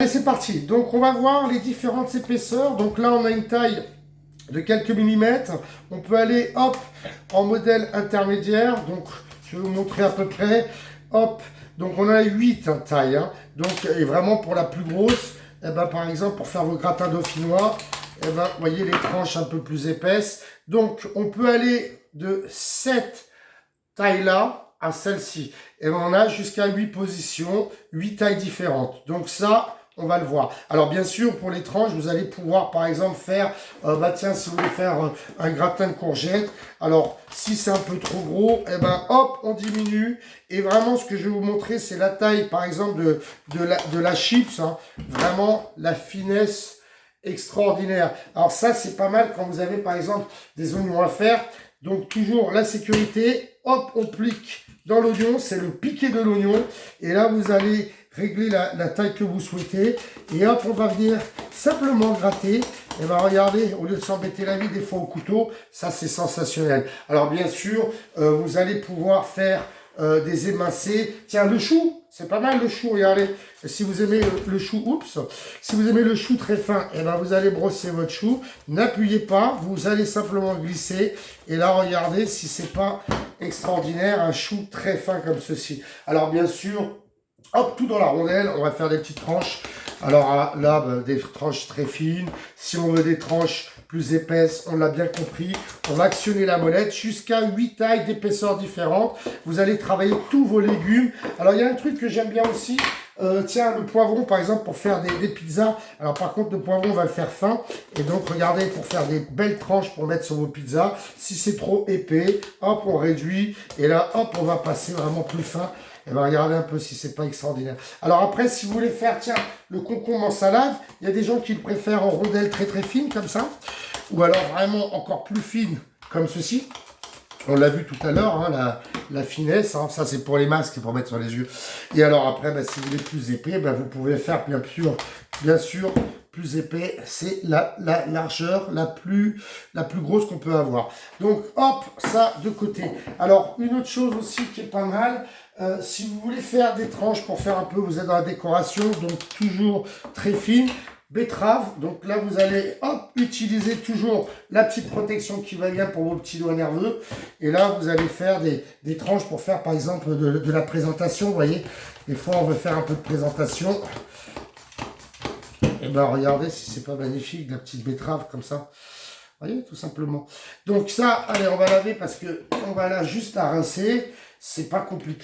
Allez, c'est parti. Donc, on va voir les différentes épaisseurs. Donc là, on a une taille de quelques millimètres. On peut aller, hop, en modèle intermédiaire. Donc, je vais vous montrer à peu près. Hop, donc on a 8 en taille. Hein. Donc, et vraiment pour la plus grosse, eh ben, par exemple, pour faire vos gratins dauphinois, eh ben, vous voyez les tranches un peu plus épaisses. Donc, on peut aller de cette taille-là à celle-ci. Et on a jusqu'à 8 positions, 8 tailles différentes. Donc ça, on va le voir. Alors bien sûr, pour les tranches, vous allez pouvoir par exemple faire, tiens, si vous voulez faire un gratin de courgettes, alors si c'est un peu trop gros, eh ben hop, on diminue. Et vraiment, ce que je vais vous montrer, c'est la taille par exemple de la chips, hein. Vraiment la finesse extraordinaire. Alors ça, c'est pas mal quand vous avez par exemple des oignons à faire. Donc toujours la sécurité, hop, on plique dans l'oignon, c'est le piqué de l'oignon. Et là, vous allez régler la taille que vous souhaitez. Et hop, on va venir simplement gratter. Et bien regardez, au lieu de s'embêter la vie des fois au couteau, ça c'est sensationnel. Alors bien sûr, vous allez pouvoir faire des émincés. Tiens, le chou, c'est pas mal le chou, regardez. Si vous aimez le chou, oups, si vous aimez le chou très fin, et ben vous allez brosser votre chou. N'appuyez pas, vous allez simplement glisser. Et là, regardez si c'est pas extraordinaire, un chou très fin comme ceci. Alors bien sûr, hop, tout dans la rondelle, on va faire des petites tranches. Alors là, des tranches très fines. Si on veut des tranches plus épaisses, on l'a bien compris. On va actionner la molette jusqu'à 8 tailles d'épaisseur différentes. Vous allez travailler tous vos légumes. Alors, il y a un truc que j'aime bien aussi. Tiens, le poivron, par exemple, pour faire des pizzas. Alors, par contre, le poivron, on va le faire fin. Et donc, regardez, pour faire des belles tranches pour mettre sur vos pizzas. Si c'est trop épais, hop, on réduit. Et là, hop, on va passer vraiment plus fin. Et bien, regardez un peu si c'est pas extraordinaire. Alors après, si vous voulez faire, tiens, le concombre en salade, il y a des gens qui le préfèrent en rondelles très très fines, comme ça. Ou alors vraiment encore plus fines, comme ceci. On l'a vu tout à l'heure, hein, la finesse. Hein, ça, c'est pour les masques et pour mettre sur les yeux. Et alors après, si vous voulez plus épais, vous pouvez faire, bien sûr, plus épais. C'est la largeur la plus grosse qu'on peut avoir. Donc, hop, ça de côté. Alors, une autre chose aussi qui est pas mal, si vous voulez faire des tranches pour faire un peu, vous êtes dans la décoration, donc toujours très fine. Betterave, donc là vous allez hop, utiliser toujours la petite protection qui va bien pour vos petits doigts nerveux. Et là vous allez faire des tranches pour faire par exemple de la présentation. Vous voyez, des fois on veut faire un peu de présentation. Et ben regardez si c'est pas magnifique, la petite betterave comme ça. Vous voyez, tout simplement. Donc ça, allez, on va laver parce que on va là juste à rincer. C'est pas compliqué.